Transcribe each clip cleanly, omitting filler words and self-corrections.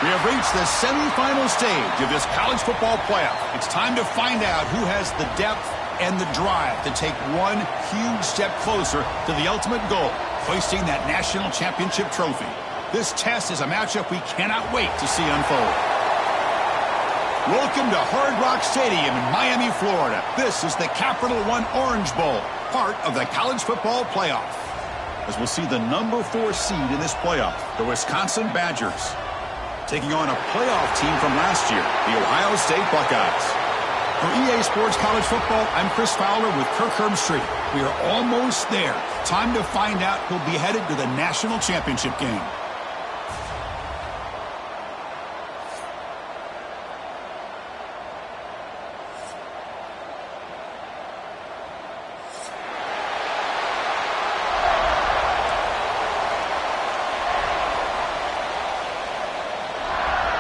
We have reached the semifinal stage of this college football playoff. It's time to find out who has the depth and the drive to take one huge step closer to the ultimate goal, hoisting that national championship trophy. This test is a matchup we cannot wait to see unfold. Welcome to Hard Rock Stadium in Miami, Florida. This is the Capital One Orange Bowl, part of the college football playoff. As we'll see the number 4 seed in this playoff, the Wisconsin Badgers, taking on a playoff team from last year, the Ohio State Buckeyes. For EA Sports College Football, I'm Chris Fowler with Kirk Herbstreit. We are almost there. Time to find out who'll be headed to the national championship game.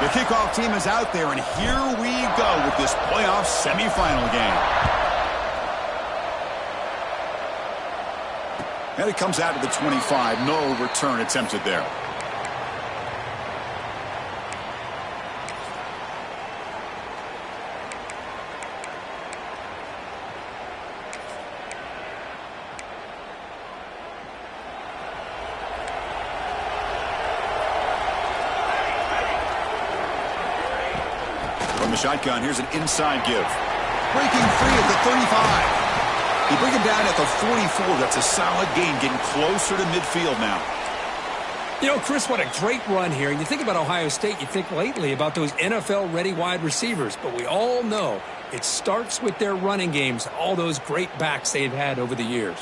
The kickoff team is out there, and here we go with this playoff semifinal game. And it comes out to the 25. No return attempted there. From the shotgun, here's an inside give. Breaking free at the 35. They bring him down at the 44. That's a solid gain, getting closer to midfield now. You know, Chris, what a great run here. And you think about Ohio State, you think lately about those NFL-ready wide receivers. But we all know it starts with their running games, all those great backs they've had over the years.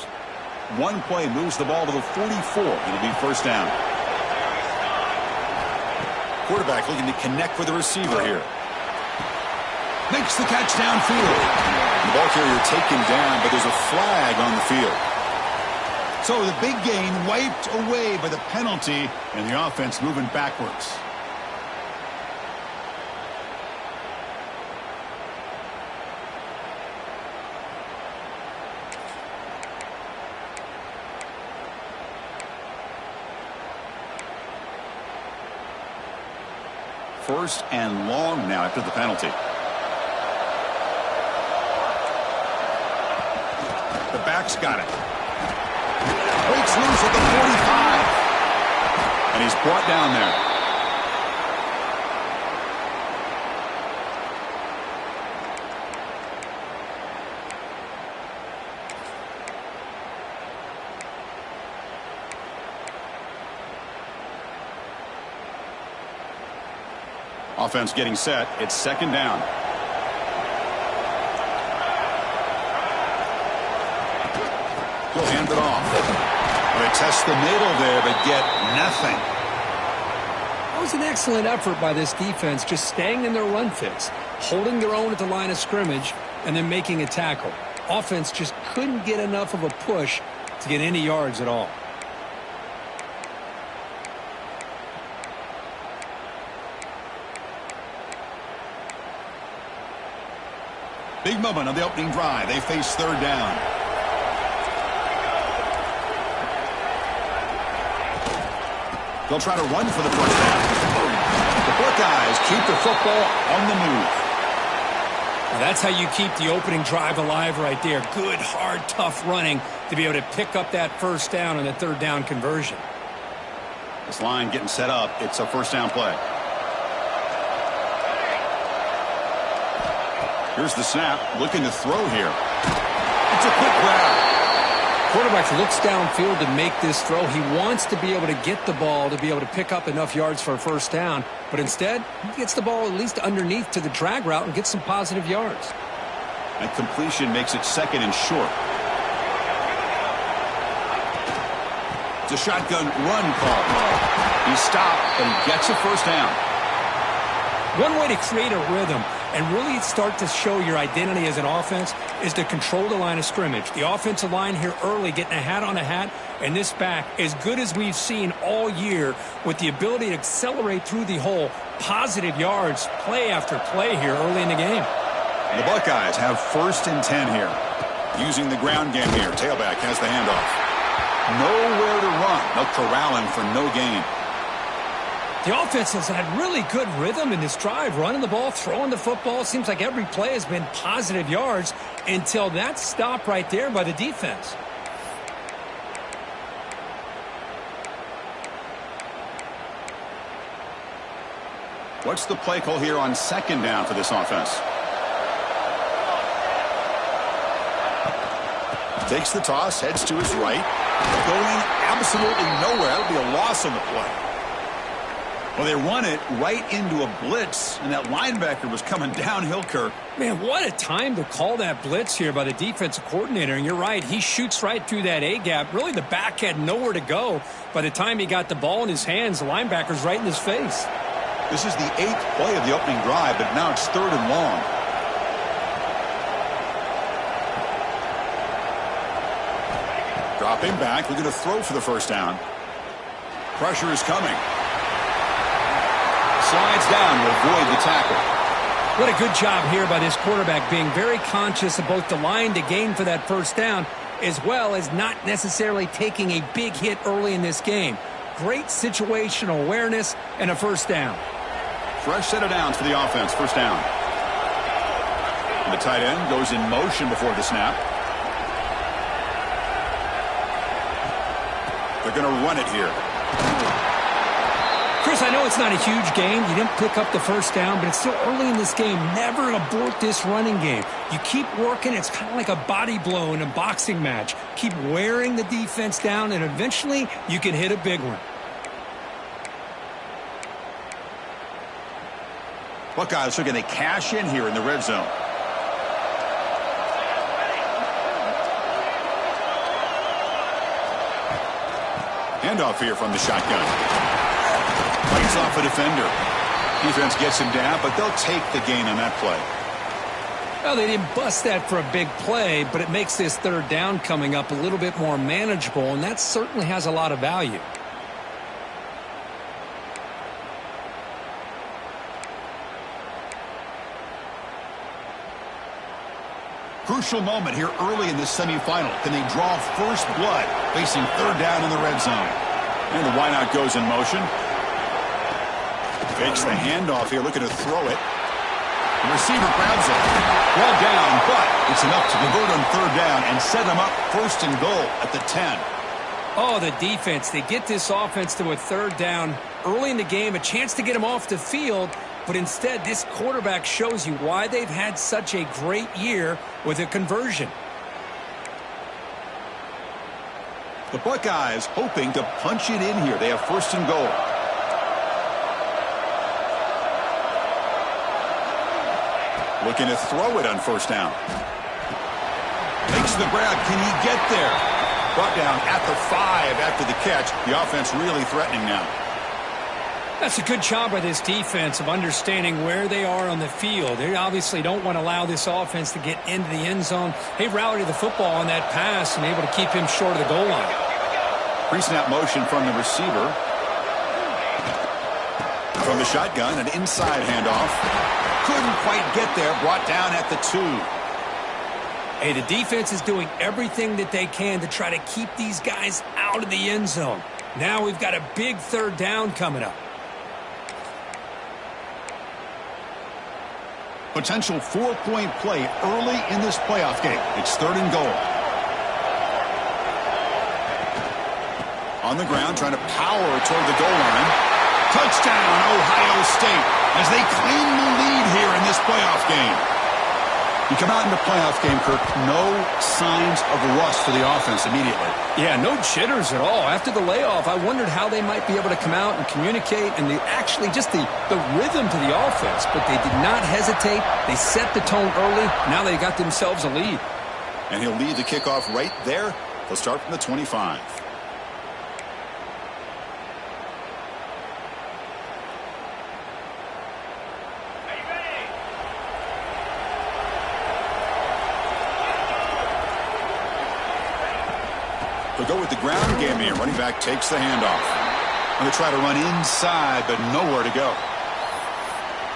One play moves the ball to the 44. It'll be first down. Quarterback looking to connect with the receiver here. Makes the catch downfield. The ball carrier taken down, but there's a flag on the field. So the big gain wiped away by the penalty, and the offense moving backwards. First and long now after the penalty. The back's got it. Breaks loose at the 45. And he's brought down there. Offense getting set. It's second down. He'll hand it off. They test the middle there, but get nothing. That was an excellent effort by this defense, just staying in their run fits, holding their own at the line of scrimmage, and then making a tackle. Offense just couldn't get enough of a push to get any yards at all. Big moment on the opening drive. They face third down. They'll try to run for the first down. The Buckeyes keep the football on the move. Now that's how you keep the opening drive alive right there. Good, hard, tough running to be able to pick up that first down on the third down conversion. This line getting set up. It's a first down play. Here's the snap. Looking to throw here. It's a quick grab. Quarterback looks downfield to make this throw. He wants to be able to get the ball to be able to pick up enough yards for a first down. But instead, he gets the ball at least underneath to the drag route and gets some positive yards. That completion makes it second and short. It's a shotgun run call. He stopped, but he gets a first down. One way to create a rhythm and really start to show your identity as an offense is to control the line of scrimmage. The offensive line here early getting a hat on a hat, and this back as good as we've seen all year with the ability to accelerate through the hole. Positive yards, play after play here early in the game. The Buckeyes have first and 10 here. Using the ground game here. Tailback has the handoff. Nowhere to run. They'll corral him for no gain. The offense has had really good rhythm in this drive, running the ball, throwing the football. Seems like every play has been positive yards until that stop right there by the defense. What's the play call here on second down for this offense? Takes the toss, heads to his right. Going absolutely nowhere. That'll be a loss on the play. Well, they run it right into a blitz, and that linebacker was coming downhill, Kirk. Man, what a time to call that blitz here by the defensive coordinator. And you're right, he shoots right through that A-gap. Really, the back had nowhere to go. By the time he got the ball in his hands, the linebacker's right in his face. This is the 8th play of the opening drive, but now it's 3rd and long. Dropping back, looking to throw for the first down. Pressure is coming. Slides down to avoid the tackle. What a good job here by this quarterback, being very conscious of both the line to gain for that first down, as well as not necessarily taking a big hit early in this game. Great situational awareness and a first down. Fresh set of downs for the offense. First down. And the tight end goes in motion before the snap. They're going to run it here. Chris, I know it's not a huge game. You didn't pick up the first down, but it's still early in this game. Never abort this running game. You keep working. It's kind of like a body blow in a boxing match. Keep wearing the defense down, and eventually you can hit a big one. Buckeyes are going to cash in here in the red zone. Handoff here from the shotgun. Fights off a defender. Defense gets him down, but they'll take the gain on that play. Well, they didn't bust that for a big play, but it makes this third down coming up a little bit more manageable, and that certainly has a lot of value. Crucial moment here early in this semifinal. Can they draw first blood facing third down in the red zone? And the wideout goes in motion. Fakes the handoff here, looking to throw it. The receiver grabs it. Well down, but it's enough to convert on third down and set them up first and goal at the 10. Oh, the defense. They get this offense to a third down early in the game, a chance to get them off the field. But instead, this quarterback shows you why they've had such a great year with a conversion. The Buckeyes hoping to punch it in here. They have first and goal. Looking to throw it on first down. Makes the grab. Can he get there? Brought down at the 5 after the catch. The offense really threatening now. That's a good job by this defense of understanding where they are on the field. They obviously don't want to allow this offense to get into the end zone. They rallied the football on that pass and able to keep him short of the goal line. Pre-snap motion from the receiver. From the shotgun, an inside handoff. Couldn't quite get there. Brought down at the 2. Hey, the defense is doing everything that they can to try to keep these guys out of the end zone. Now we've got a big third down coming up. Potential 4-point play early in this playoff game. It's third and goal. On the ground, trying to power toward the goal line. Touchdown, Ohio State, as they claim the lead here in this playoff game. You come out in the playoff game, Kirk, no signs of rust for the offense immediately. Yeah, no jitters at all. After the layoff, I wondered how they might be able to come out and communicate and actually just the rhythm to the offense. But they did not hesitate. They set the tone early. Now they got themselves a lead. And he'll lead the kickoff right there. They'll start from the 25. They'll go with the ground game here. Running back takes the handoff. Going to try to run inside, but nowhere to go.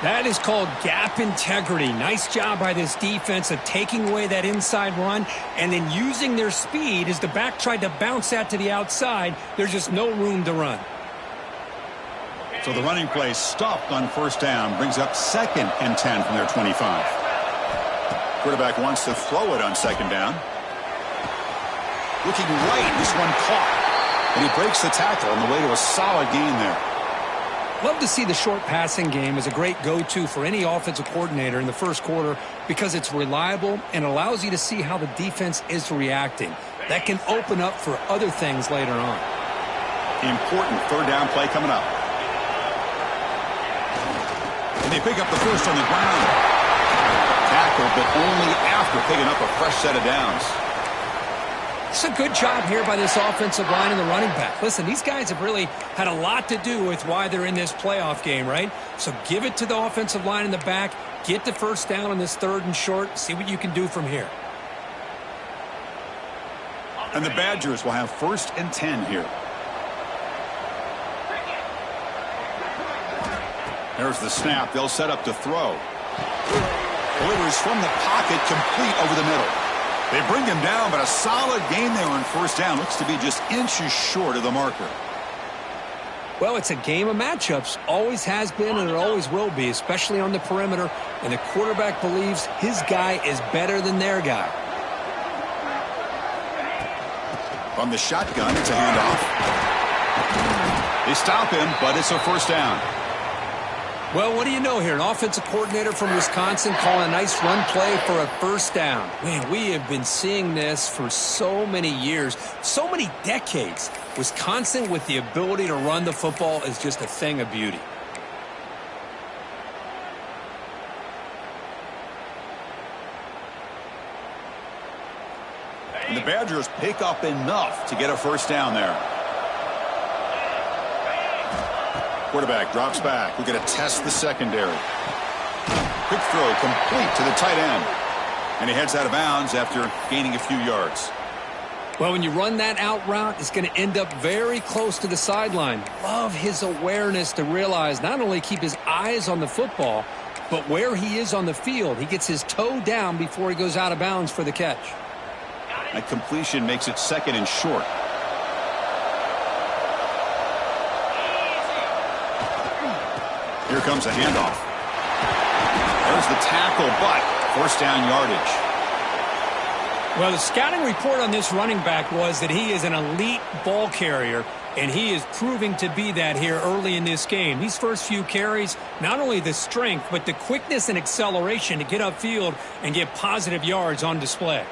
That is called gap integrity. Nice job by this defense of taking away that inside run and then using their speed as the back tried to bounce that to the outside. There's just no room to run. So the running play stopped on first down, brings up 2nd and 10 from their 25. Quarterback wants to throw it on 2nd down. Looking right, this one caught. And he breaks the tackle on the way to a solid gain there. Love to see the short passing game as a great go-to for any offensive coordinator in the first quarter because it's reliable and allows you to see how the defense is reacting. That can open up for other things later on. Important 3rd down play coming up. And they pick up the first on the ground. Tackle, but only after picking up a fresh set of downs. It's a good job here by this offensive line and the running back. Listen, these guys have really had a lot to do with why they're in this playoff game, right? So give it to the offensive line in the back. Get the first down on this 3rd and short. See what you can do from here. And the Badgers will have 1st and 10 here. There's the snap. They'll set up to throw. Delivers from the pocket, complete over the middle. They bring him down, but a solid gain there on first down. Looks to be just inches short of the marker. Well, it's a game of matchups. Always has been and it always will be, especially on the perimeter. And the quarterback believes his guy is better than their guy. From the shotgun, it's a handoff. They stop him, but it's a first down. Well, what do you know here? An offensive coordinator from Wisconsin calling a nice run play for a first down. Man, we have been seeing this for so many years, so many decades. Wisconsin with the ability to run the football is just a thing of beauty. And the Badgers pick up enough to get a first down there. Quarterback drops back. We're going to test the secondary. Quick throw complete to the tight end. And he heads out of bounds after gaining a few yards. Well, when you run that out route, it's going to end up very close to the sideline. Love his awareness to realize not only keep his eyes on the football, but where he is on the field. He gets his toe down before he goes out of bounds for the catch. That completion makes it 2nd and short. Here comes a handoff. There's the tackle, but first down yardage. Well, the scouting report on this running back was that he is an elite ball carrier, and he is proving to be that here early in this game. These first few carries, not only the strength, but the quickness and acceleration to get upfield and get positive yards on display.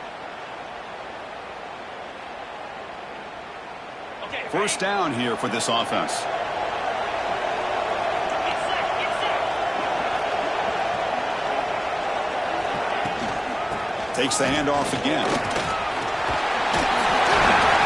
First down here for this offense. Takes the handoff again.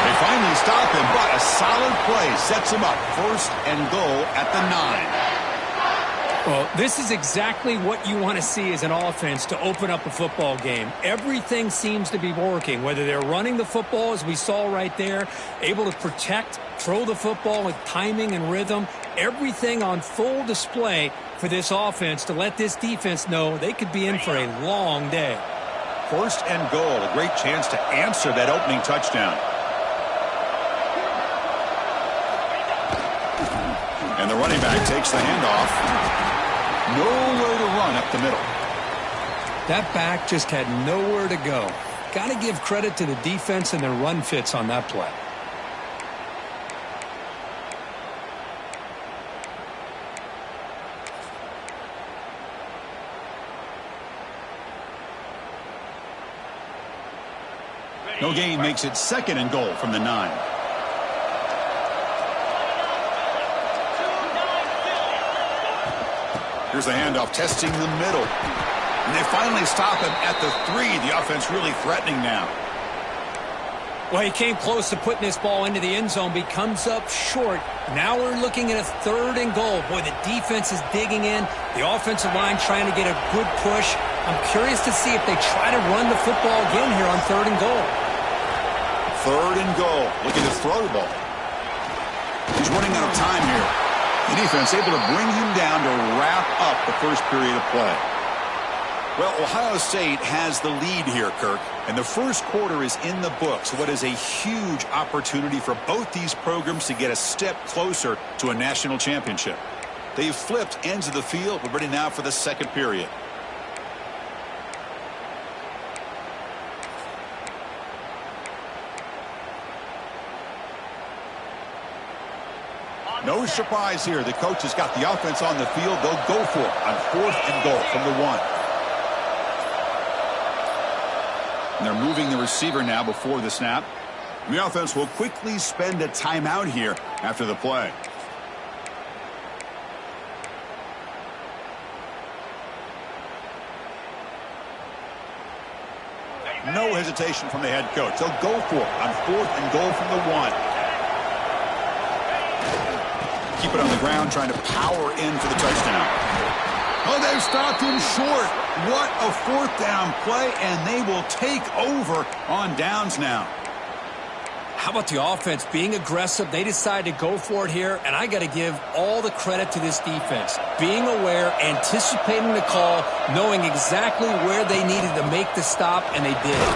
They finally stop him, but a solid play sets him up. 1st and goal at the 9. Well, this is exactly what you want to see as an offense to open up a football game. Everything seems to be working, whether they're running the football, as we saw right there, able to protect, throw the football with timing and rhythm, everything on full display for this offense to let this defense know they could be in for a long day. 1st and goal, a great chance to answer that opening touchdown. And the running back takes the handoff. Nowhere to run up the middle. That back just had nowhere to go. Got to give credit to the defense and their run fits on that play. No gain makes it 2nd and goal from the 9. Here's the handoff, testing the middle. And they finally stop him at the 3. The offense really threatening now. Well, he came close to putting this ball into the end zone, but he comes up short. Now we're looking at a 3rd and goal. Boy, the defense is digging in. The offensive line trying to get a good push. I'm curious to see if they try to run the football again here on 3rd and goal. 3rd and goal. Looking to throw the ball. He's running out of time here. The defense able to bring him down to wrap up the first period of play. Well, Ohio State has the lead here, Kirk, and the first quarter is in the books. What is a huge opportunity for both these programs to get a step closer to a national championship. They've flipped ends of the field. We're ready now for the second period. No surprise here. The coach has got the offense on the field. They'll go for it on 4th and goal from the 1. And they're moving the receiver now before the snap. The offense will quickly spend a timeout here after the play. No hesitation from the head coach. They'll go for it on 4th and goal from the 1. Keep it on the ground, trying to power in for the touchdown. Oh, they've stopped him short. What a 4th down play, and they will take over on downs now. How about the offense being aggressive? They decide to go for it here, and I got to give all the credit to this defense. Being aware, anticipating the call, knowing exactly where they needed to make the stop, and they did it.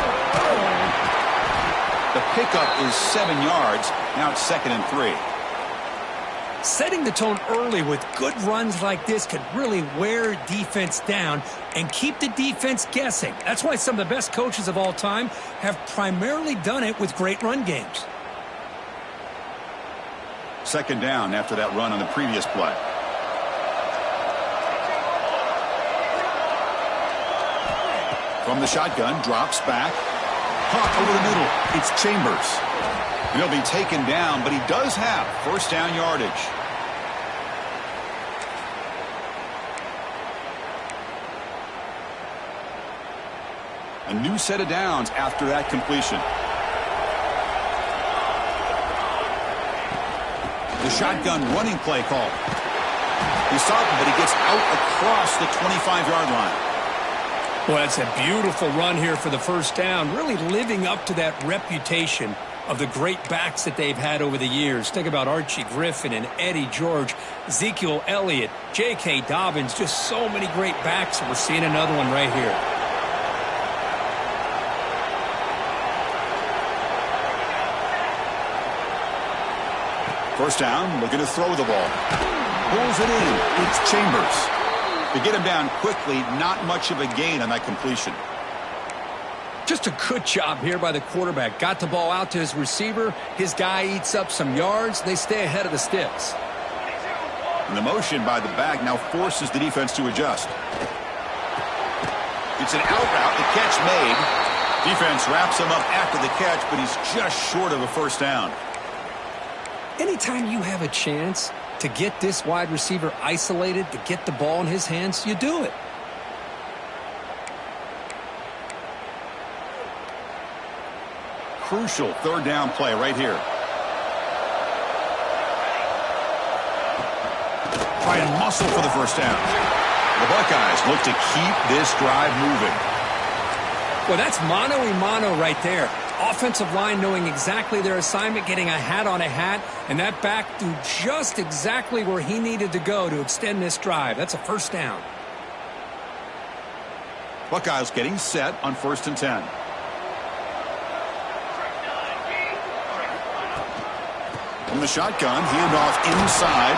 The pickup is 7 yards. Now it's 2nd and 3. Setting the tone early with good runs like this could really wear defense down and keep the defense guessing. That's why some of the best coaches of all time have primarily done it with great run games. 2nd down after that run on the previous play. From the shotgun, drops back. Caught over the middle. It's Chambers. He'll be taken down, but he does have 1st down yardage. A new set of downs after that completion. The shotgun running play call. He saw it, but he gets out across the 25-yard line. Well, that's a beautiful run here for the 1st down, really living up to that reputation of the great backs that they've had over the years. Think about Archie Griffin and Eddie George, Ezekiel Elliott, J.K. Dobbins, just so many great backs, and we're seeing another one right here. First down, looking to throw the ball. Pulls it in. It's Chambers. To get him down quickly, not much of a gain on that completion. Just a good job here by the quarterback. Got the ball out to his receiver. His guy eats up some yards. They stay ahead of the sticks. And the motion by the back now forces the defense to adjust. It's an out route. The catch made. Defense wraps him up after the catch, but he's just short of a 1st down. Anytime you have a chance to get this wide receiver isolated, to get the ball in his hands, you do it. Crucial 3rd down play right here. Try and muscle for the 1st down. The Buckeyes look to keep this drive moving. Well, that's mano-a-mano right there. Offensive line knowing exactly their assignment, getting a hat on a hat, and that back threw just exactly where he needed to go to extend this drive. That's a 1st down. Buckeyes getting set on 1st and 10. From the shotgun, handoff inside.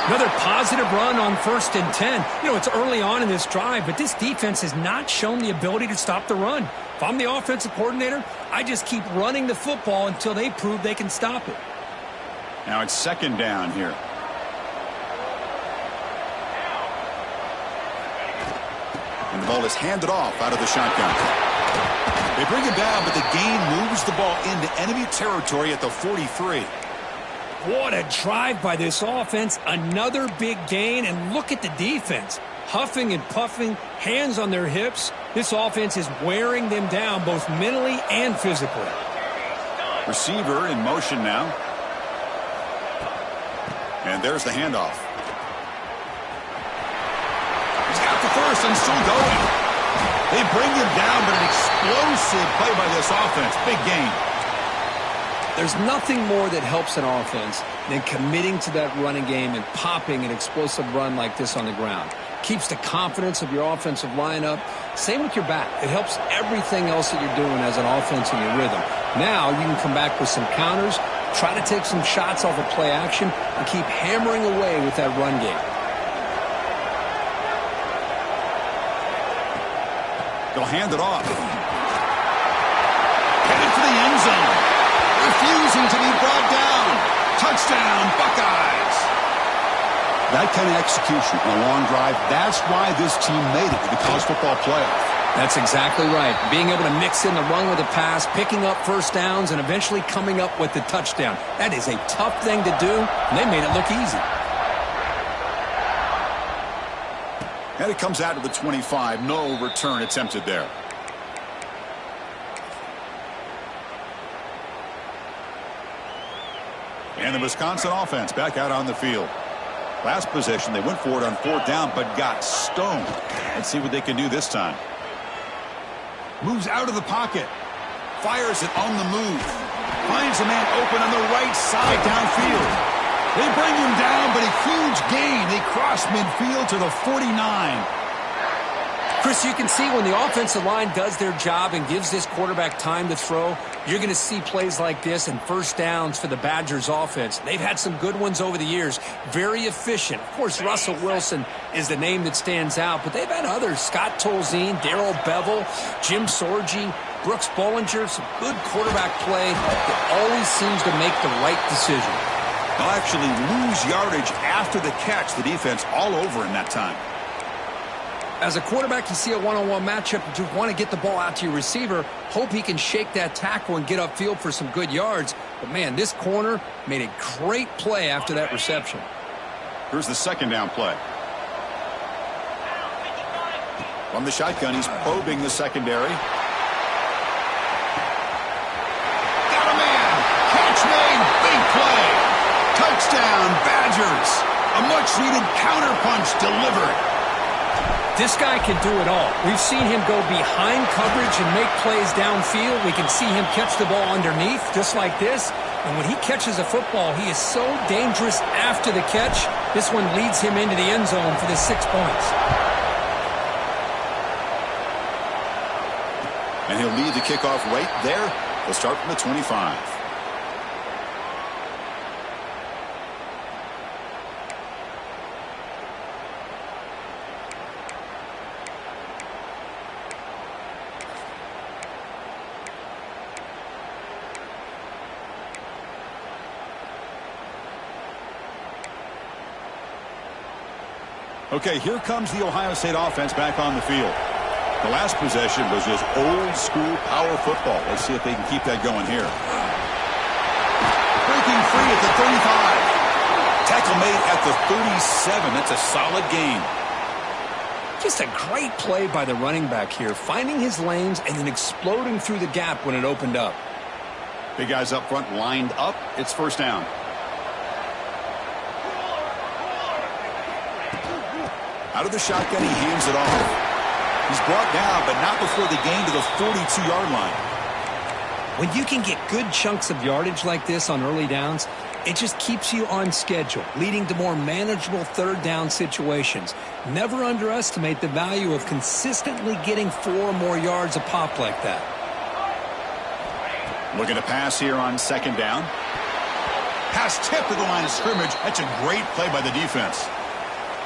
Another positive run on 1st and 10. You know, it's early on in this drive, but this defense has not shown the ability to stop the run. If I'm the offensive coordinator, I just keep running the football until they prove they can stop it. Now it's 2nd down here. And the ball is handed off out of the shotgun. They bring him down, but the gain moves the ball into enemy territory at the 43. What a drive by this offense. Another big gain, and look at the defense. Huffing and puffing, hands on their hips. This offense is wearing them down both mentally and physically. Receiver in motion now. And there's the handoff. He's got the 1st and still going. They bring him down, but an explosive play by this offense. Big gain. There's nothing more that helps an offense than committing to that running game and popping an explosive run like this on the ground. Keeps the confidence of your offensive line up. Same with your back. It helps everything else that you're doing as an offense in your rhythm. Now you can come back with some counters Try to take some shots off of play action and keep hammering away with that run game. They'll hand it off. Headed for the end zone. Refusing to be brought down. Touchdown, Buckeyes. That kind of execution on a long drive, that's why this team made it to the college football playoff. That's exactly right. Being able to mix in the run with the pass, picking up first downs, and eventually coming up with the touchdown. That is a tough thing to do, and they made it look easy. And it comes out to the 25. No return attempted there. And the Wisconsin offense back out on the field. Last possession, they went for it on 4th down, but got stoned. Let's see what they can do this time. Moves out of the pocket. Fires it on the move. Finds a man open on the right side downfield. They bring him down, but a huge gain. They cross midfield to the 49. Chris, you can see when the offensive line does their job and gives this quarterback time to throw, you're going to see plays like this and first downs for the Badgers offense. They've had some good ones over the years. Very efficient. Of course, Russell Wilson is the name that stands out, but they've had others. Scott Tolzien, Darrell Bevel, Jim Sorgi, Brooks Bollinger. Some good quarterback play that always seems to make the right decision. They'll actually lose yardage after the catch. The defense all over in that time. As a quarterback, you see a one-on-one matchup, you want to get the ball out to your receiver, hope he can shake that tackle and get upfield for some good yards. But, man, this corner made a great play after that reception. Here's the 2nd down play. From the shotgun, he's probing the secondary. Got a man! Catch made! Big play! Touchdown, Badgers! A much-needed counterpunch delivered. This guy can do it all. We've seen him go behind coverage and make plays downfield. We can see him catch the ball underneath, just like this. And when he catches a football, he is so dangerous after the catch. This one leads him into the end zone for the 6 points. And he'll lead the kickoff right there. They'll start from the 25. Okay, here comes the Ohio State offense back on the field. The last possession was just old-school power football. Let's see if they can keep that going here. Breaking free at the 35. Tackle made at the 37. That's a solid gain. Just a great play by the running back here, finding his lanes and then exploding through the gap when it opened up. Big guys up front lined up. It's 1st down. Out of the shotgun, he hands it off. He's brought down, but not before the gain to the 42-yard line. When you can get good chunks of yardage like this on early downs, it just keeps you on schedule, leading to more manageable 3rd down situations. Never underestimate the value of consistently getting 4 or more yards a pop like that. Looking to pass here on 2nd down. Pass tipped to the line of scrimmage. That's a great play by the defense.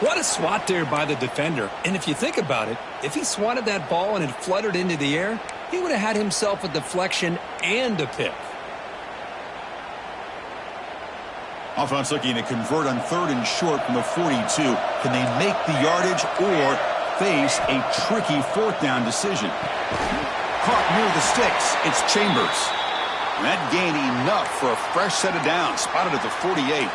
What a swat there by the defender. And if you think about it, if he swatted that ball and it fluttered into the air, he would have had himself a deflection and a pick. Offense looking to convert on 3rd and short from the 42. Can they make the yardage or face a tricky 4th down decision? Caught near the sticks. It's Chambers. And that gained enough for a fresh set of downs. Spotted at the 48.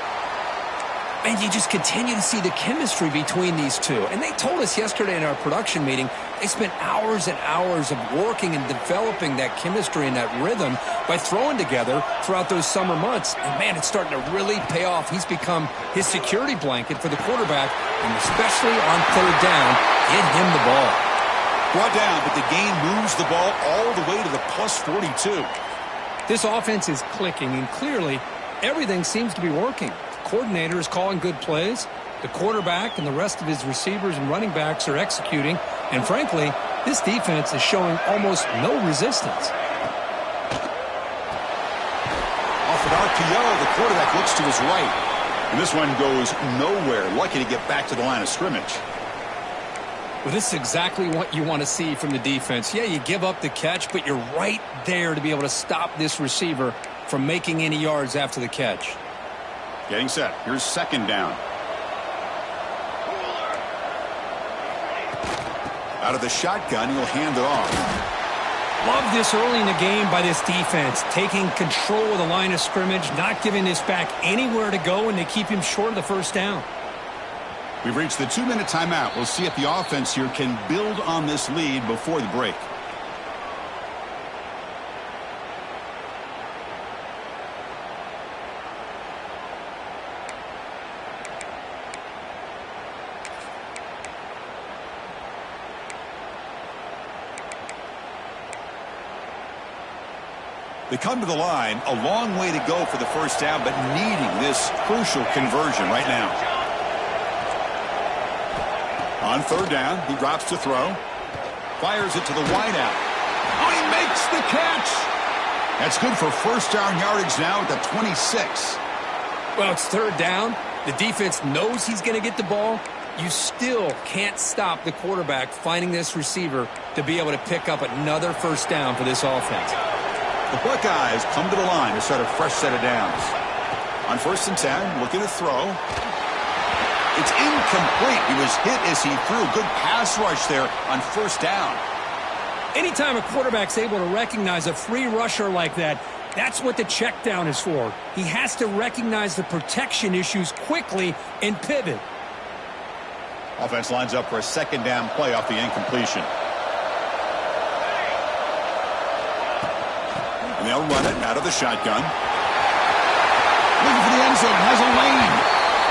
And you just continue to see the chemistry between these two. And they told us yesterday in our production meeting, they spent hours and hours of working and developing that chemistry and that rhythm by throwing together throughout those summer months. And, man, it's starting to really pay off. He's become his security blanket for the quarterback, and especially on 3rd down, get him the ball. Brought down, but the gain moves the ball all the way to the plus 42. This offense is clicking, and clearly everything seems to be working. Coordinator is calling good plays. The quarterback and the rest of his receivers and running backs are executing. And frankly, this defense is showing almost no resistance. Off of RPO. The quarterback looks to his right. And this one goes nowhere. Lucky to get back to the line of scrimmage. Well, this is exactly what you want to see from the defense. Yeah, you give up the catch, but you're right there to be able to stop this receiver from making any yards after the catch. Getting set. Here's second down. Out of the shotgun, he'll hand it off. Love this early in the game by this defense, taking control of the line of scrimmage, not giving this back anywhere to go, and they keep him short of the first down. We've reached the 2-minute timeout. We'll see if the offense here can build on this lead before the break. They come to the line, a long way to go for the first down, but needing this crucial conversion right now. On third down, he drops to throw. Fires it to the wideout. Oh, he makes the catch! That's good for first down yardage now at the 26. Well, it's third down. The defense knows he's going to get the ball. You still can't stop the quarterback finding this receiver to be able to pick up another first down for this offense. The Buckeyes come to the line to start a fresh set of downs. On first and 10, looking to throw. It's incomplete. He was hit as he threw. Good pass rush there on first down. Anytime a quarterback's able to recognize a free rusher like that, that's what the check down is for. He has to recognize the protection issues quickly and pivot. Offense lines up for a second down play off the incompletion. And they'll run it out of the shotgun. Looking for the end zone. Has a lane.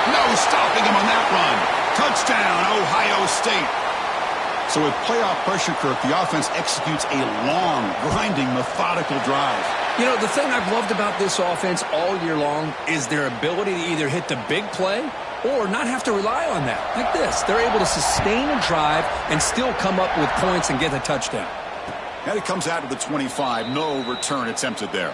No stopping him on that run. Touchdown, Ohio State. So with playoff pressure, Kirk, the offense executes a long, grinding, methodical drive. You know, the thing I've loved about this offense all year long is their ability to either hit the big play or not have to rely on that. Like this, they're able to sustain a drive and still come up with points and get a touchdown. And it comes out to the 25. No return attempted there.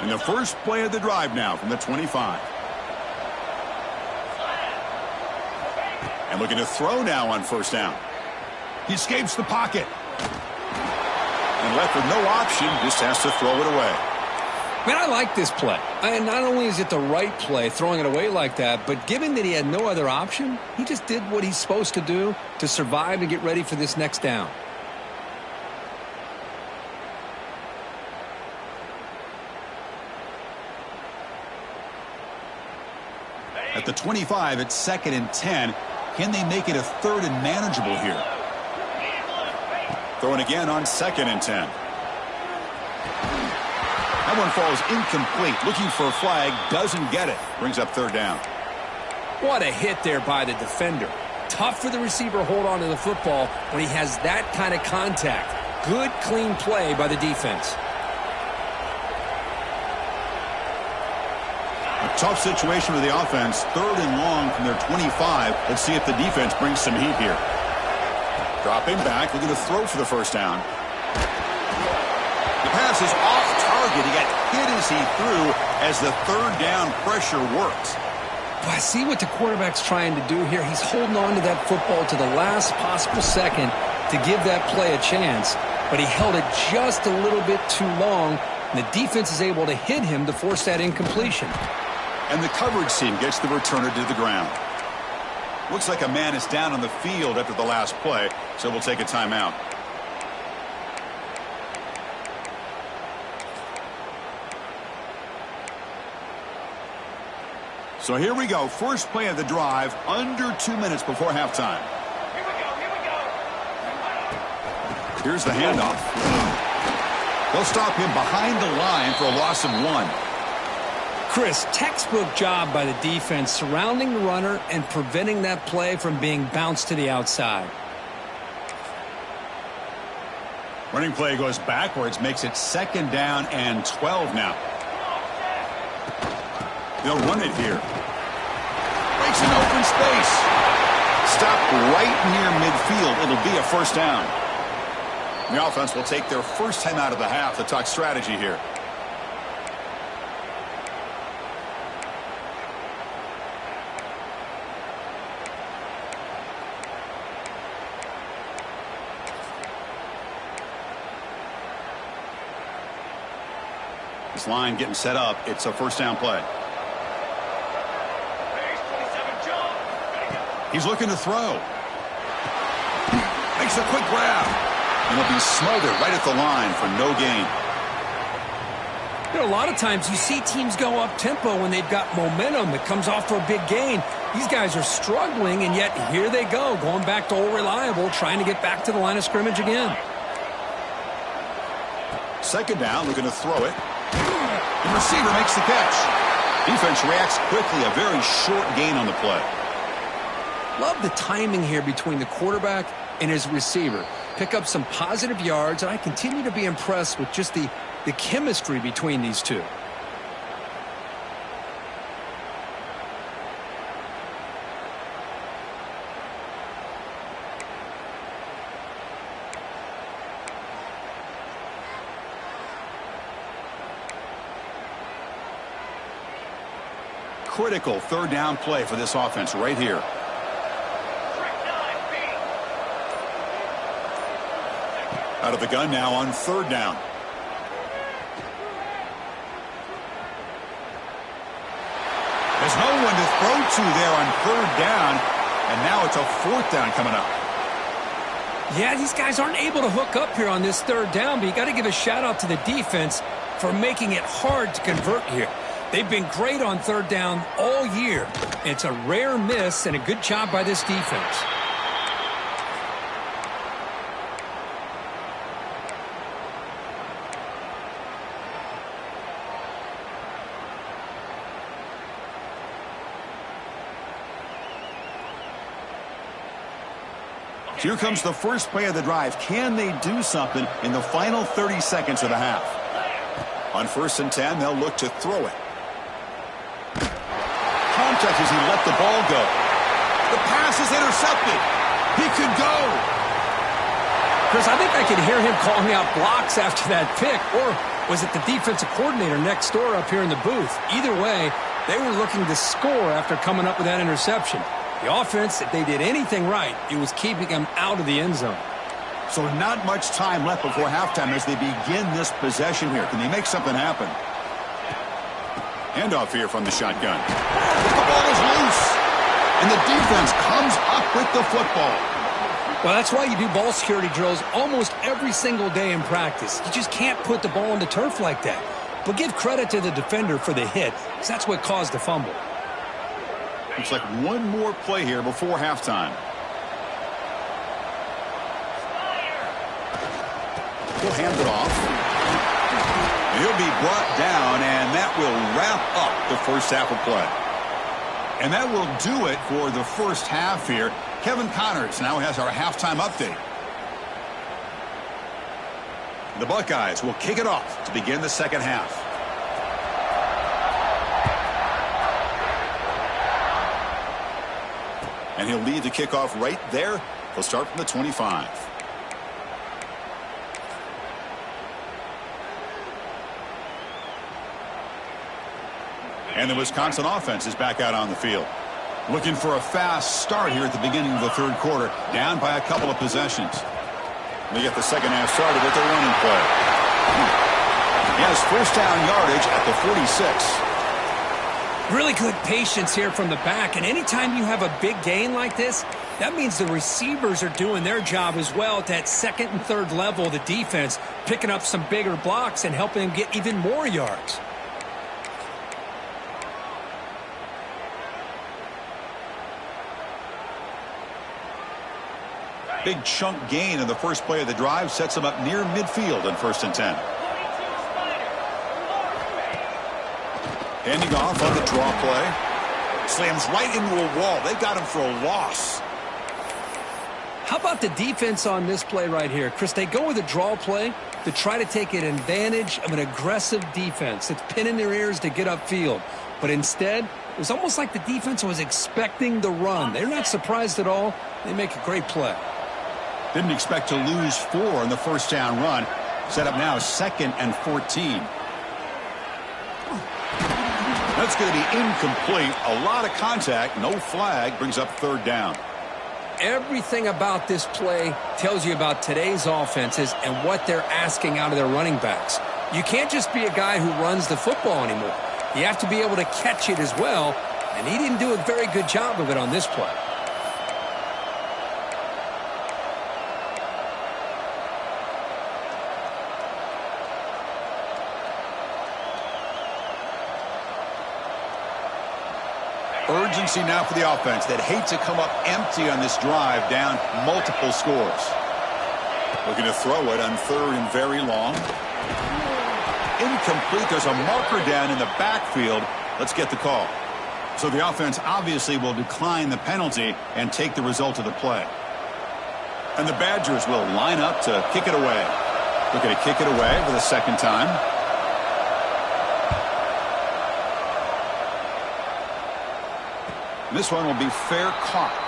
And the first play of the drive now from the 25. And looking to throw now on first down. He escapes the pocket. And left with no option, just has to throw it away. Man, I like this play. And not only is it the right play, throwing it away like that, but given that he had no other option, he just did what he's supposed to do to survive and get ready for this next down. At the 25, it's second and 10. Can they make it a third and manageable here? Throwing again on second and 10. That one falls incomplete. Looking for a flag, doesn't get it. Brings up third down. What a hit there by the defender. Tough for the receiver to hold on to the football when he has that kind of contact. Good, clean play by the defense. A tough situation for the offense. Third and long from their 25. Let's see if the defense brings some heat here. Dropping back, looking to throw for the first down. The pass is off target. He got hit as he threw as the third down pressure worked. Well, I see what the quarterback's trying to do here. He's holding on to that football to the last possible second to give that play a chance. But he held it just a little bit too long, and the defense is able to hit him to force that incompletion. And the coverage team gets the returner to the ground. Looks like a man is down on the field after the last play, so we'll take a timeout. So here we go. First play of the drive, under 2 minutes before halftime. Here's the handoff. They'll stop him behind the line for a loss of 1. Chris, textbook job by the defense surrounding the runner and preventing that play from being bounced to the outside. Running play goes backwards, makes it second down and 12 now. They'll run it here. Breaks an open space. Stopped right near midfield. It'll be a first down. The offense will take their first time out of the half to talk strategy here. This line getting set up. It's a first down play. He's looking to throw. Makes a quick grab. And he'll be smothered right at the line for no gain. You know, a lot of times you see teams go up tempo when they've got momentum. It comes off for a big gain. These guys are struggling, and yet here they go, going back to old reliable, trying to get back to the line of scrimmage again. Second down, looking to throw it. The receiver makes the catch. Defense reacts quickly, a very short gain on the play. Love the timing here between the quarterback and his receiver. Pick up some positive yards, and I continue to be impressed with just the chemistry between these two. Critical third down play for this offense right here. Out of the gun now on third down. There's no one to throw to there on third down, and now it's a fourth down coming up. Yeah, these guys aren't able to hook up here on this third down, but you got to give a shout out to the defense for making it hard to convert here. They've been great on third down all year. It's a rare miss and a good job by this defense. Here comes the first play of the drive. Can they do something in the final 30 seconds of the half? On 1st and 10, they'll look to throw it. Contact as he let the ball go. The pass is intercepted. He could go. Chris, I think I could hear him calling out blocks after that pick. Or was it the defensive coordinator next door up here in the booth? Either way, they were looking to score after coming up with that interception. The offense, if they did anything right, it was keeping them out of the end zone. So not much time left before halftime as they begin this possession here. Can they make something happen? Handoff here from the shotgun. The ball is loose. And the defense comes up with the football. Well, that's why you do ball security drills almost every single day in practice. You just can't put the ball on the turf like that. But give credit to the defender for the hit, because that's what caused the fumble. Looks like one more play here before halftime. He'll hand it off. He'll be brought down, and that will wrap up the first half of play. And that will do it for the first half here. Kevin Connors now has our halftime update. The Buckeyes will kick it off to begin the second half. And he'll lead the kickoff right there. He'll start from the 25. And the Wisconsin offense is back out on the field. Looking for a fast start here at the beginning of the third quarter. Down by a couple of possessions. They get the second half started with a running play. He has first down yardage at the 46. Really good patience here from the back, and anytime you have a big gain like this, that means the receivers are doing their job as well at that second and third level of the defense, picking up some bigger blocks and helping them get even more yards. Big chunk gain in the first play of the drive sets them up near midfield in 1st and 10. Handing off on the draw play. Slams right into a wall. They got him for a loss. How about the defense on this play right here? Chris, they go with a draw play to try to take an advantage of an aggressive defense that's pinning their ears to get upfield. But instead, it was almost like the defense was expecting the run. They're not surprised at all. They make a great play. Didn't expect to lose 4 in the first down run. Set up now 2nd and 14. That's going to be incomplete. A lot of contact. No flag. Brings up 3rd down. Everything about this play tells you about today's offenses and what they're asking out of their running backs. You can't just be a guy who runs the football anymore. You have to be able to catch it as well, and he didn't do a very good job of it on this play. Urgency now for the offense that hate to come up empty on this drive, down multiple scores. Looking to throw it on 3rd and very long. Incomplete. There's a marker down in the backfield. Let's get the call. So the offense obviously will decline the penalty and take the result of the play. And the Badgers will line up to kick it away. Looking to kick it away for the 2nd time. This one will be fair caught.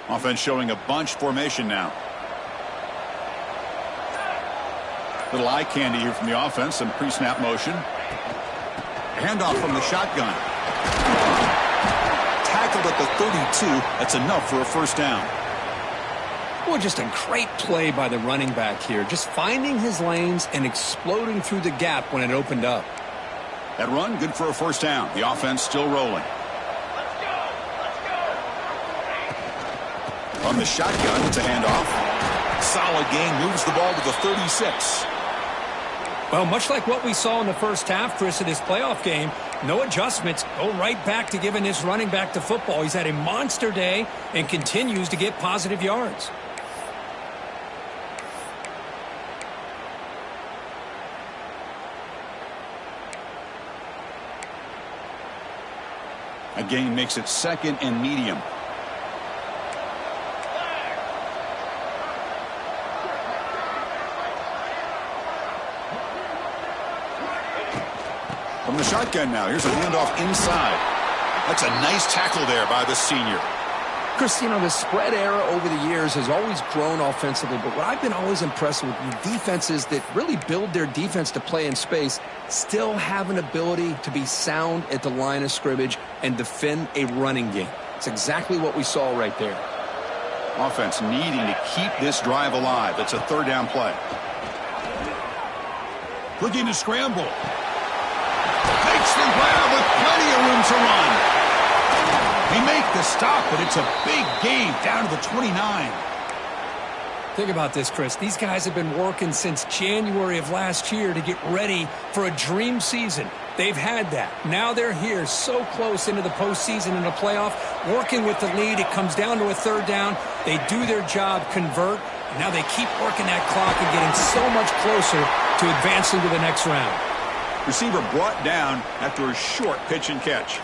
Offense showing a bunch formation now. Little eye candy here from the offense. Some pre-snap motion. Handoff from the shotgun. Tackled at the 32. That's enough for a 1st down. Well, just a great play by the running back here. Just finding his lanes and exploding through the gap when it opened up. That run, good for a 1st down. The offense still rolling. From the shotgun, it's a handoff. Solid gain, moves the ball to the 36. Well, much like what we saw in the first half, Chris, of this playoff game, no adjustments. Go right back to giving this running back the football. He's had a monster day and continues to get positive yards. A gain makes it 2nd and medium. From the shotgun now. Here's a handoff inside. That's a nice tackle there by the senior. Chris, you know, the spread era over the years has always grown offensively, but what I've been always impressed with defenses that really build their defense to play in space still have an ability to be sound at the line of scrimmage and defend a running game. It's exactly what we saw right there. Offense needing to keep this drive alive. It's a 3rd down play. Looking to scramble. Makes the grab with plenty of room to run. They make the stop, but it's a big gain down to the 29. Think about this, Chris. These guys have been working since January of last year to get ready for a dream season. They've had that. Now they're here so close into the postseason and the playoff, working with the lead. It comes down to a 3rd down. They do their job, convert, and now they keep working that clock and getting so much closer to advancing to the next round. Receiver brought down after a short pitch and catch.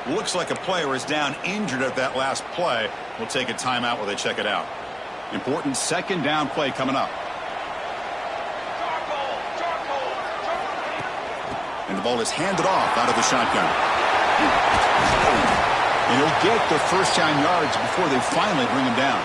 Looks like a player is down injured at that last play. We'll take a timeout while they check it out. Important 2nd down play coming up. And the ball is handed off out of the shotgun. And he'll get the 1st down yards before they finally bring him down.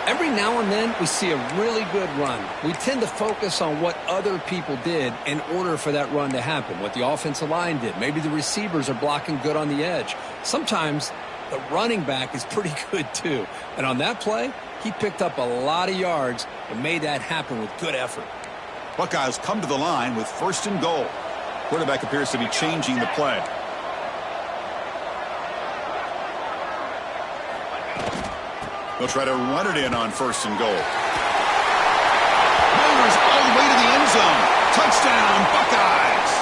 Every now and then we see a really good run. We tend to focus on what other people did in order for that run to happen, what the offensive line did. Maybe the receivers are blocking good on the edge. Sometimes the running back is pretty good too. And on that play, he picked up a lot of yards and made that happen with good effort. Buckeyes come to the line with 1st and goal. Quarterback appears to be changing the play. They'll try to run it in on 1st and goal. Motors all the way to the end zone. Touchdown, Buckeyes.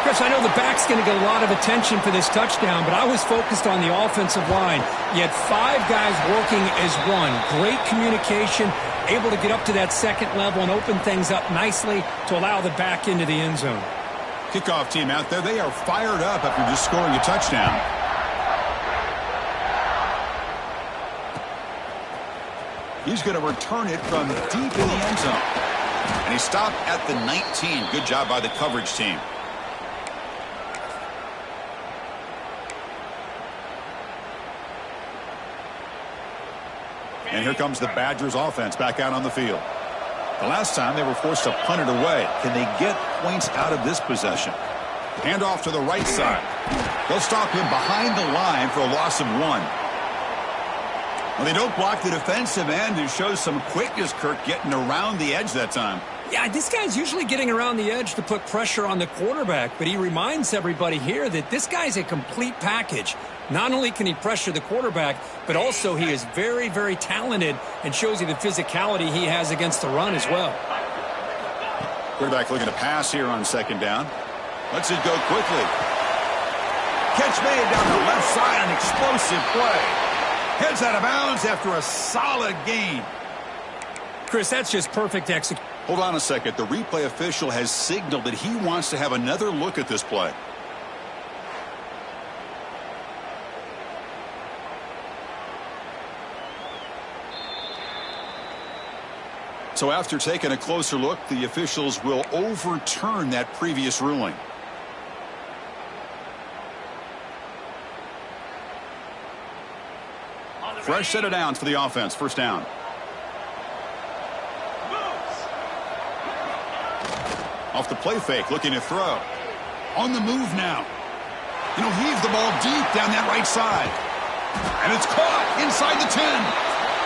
Chris, I know the back's going to get a lot of attention for this touchdown, but I was focused on the offensive line. You had 5 guys working as one. Great communication, able to get up to that second level and open things up nicely to allow the back into the end zone. Kickoff team out there, they are fired up after just scoring a touchdown. He's going to return it from deep in the end zone. And he stopped at the 19. Good job by the coverage team. And here comes the Badgers offense back out on the field. The last time they were forced to punt it away. Can they get points out of this possession? Hand off to the right side. They'll stop him behind the line for a loss of 1. Well, they don't block the defensive end, who shows some quickness, Kirk, getting around the edge that time. Yeah, this guy's usually getting around the edge to put pressure on the quarterback, but he reminds everybody here that this guy's a complete package. Not only can he pressure the quarterback, but also he is very, very talented and shows you the physicality he has against the run as well. Quarterback looking to pass here on second down. Lets it go quickly. Catch made down the left side, an explosive play. Heads out of bounds after a solid gain. Chris, that's just perfect execution. Hold on a second. The replay official has signaled that he wants to have another look at this play. So after taking a closer look, the officials will overturn that previous ruling. Fresh set of downs for the offense. First down. Off the play fake, looking to throw. On the move now. He'll heave the ball deep down that right side. And it's caught inside the 10.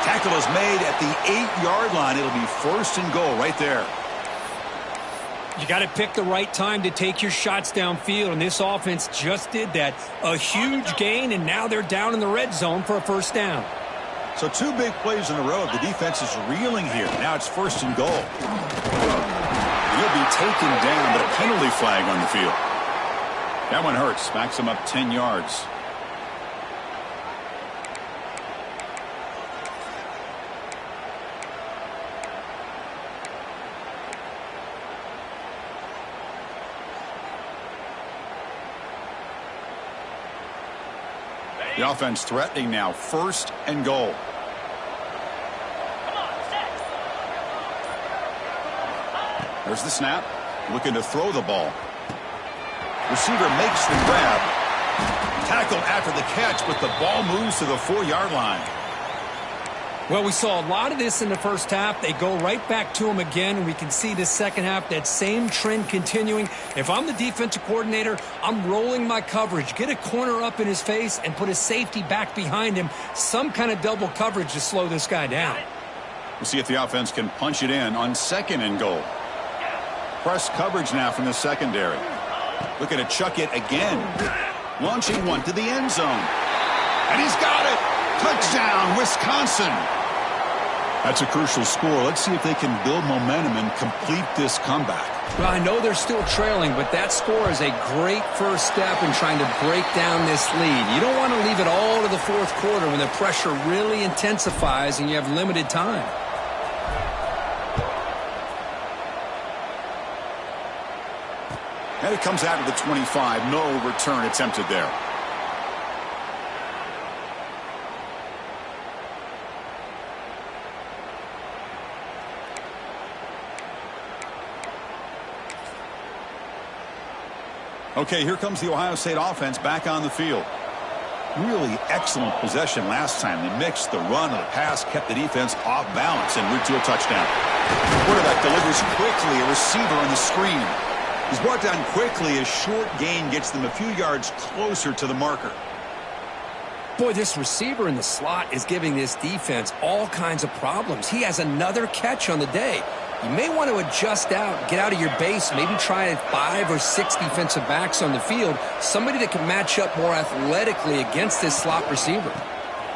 Tackle is made at the 8-yard line. It'll be first and goal right there. You got to pick the right time to take your shots downfield, and this offense just did that. A huge gain, and now they're down in the red zone for a first down. So 2 big plays in a row. The defense is reeling here. Now it's first and goal. He'll be taken down, but a penalty flag on the field. That one hurts. Backs him up 10 yards. The offense threatening now. First and goal. There's the snap. Looking to throw the ball. Receiver makes the grab. Tackled after the catch, but the ball moves to the 4-yard line. Well, we saw a lot of this in the first half. They go right back to him again, and we can see the second half, that same trend continuing. If I'm the defensive coordinator, I'm rolling my coverage. Get a corner up in his face and put a safety back behind him. Some kind of double coverage to slow this guy down. We'll see if the offense can punch it in on second and goal. Press coverage now from the secondary. Looking to chuck it again. Launching one to the end zone. And he's got it. Touchdown, Wisconsin. That's a crucial score. Let's see if they can build momentum and complete this comeback. Well, I know they're still trailing, but that score is a great first step in trying to break down this lead. You don't want to leave it all to the fourth quarter when the pressure really intensifies and you have limited time. And it comes out of the 25. No return attempted there. Okay, here comes the Ohio State offense back on the field. Really excellent possession last time. They mixed the run and the pass, kept the defense off balance and route to a touchdown. The quarterback delivers quickly, a receiver on the screen. He's brought down quickly. A short gain gets them a few yards closer to the marker. Boy, this receiver in the slot is giving this defense all kinds of problems. He has another catch on the day. You may want to adjust out, get out of your base, maybe try 5 or 6 defensive backs on the field, somebody that can match up more athletically against this slot receiver.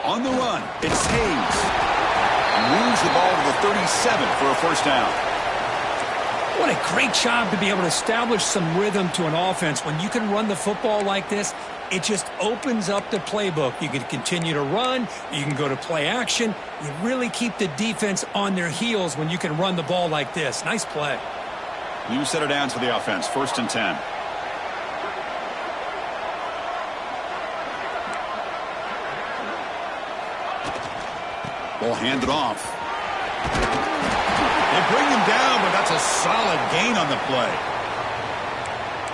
On the run, it's Hayes. Moves the ball to the 37 for a first down. What a Great job to be able to establish some rhythm to an offense. When you can run the football like this, it just opens up the playbook. You can continue to run. You can go to play action. You really keep the defense on their heels when you can run the ball like this. Nice play. New set of downs for the offense. 1st and 10. Ball handed off. They bring him down, but that's a solid gain on the play.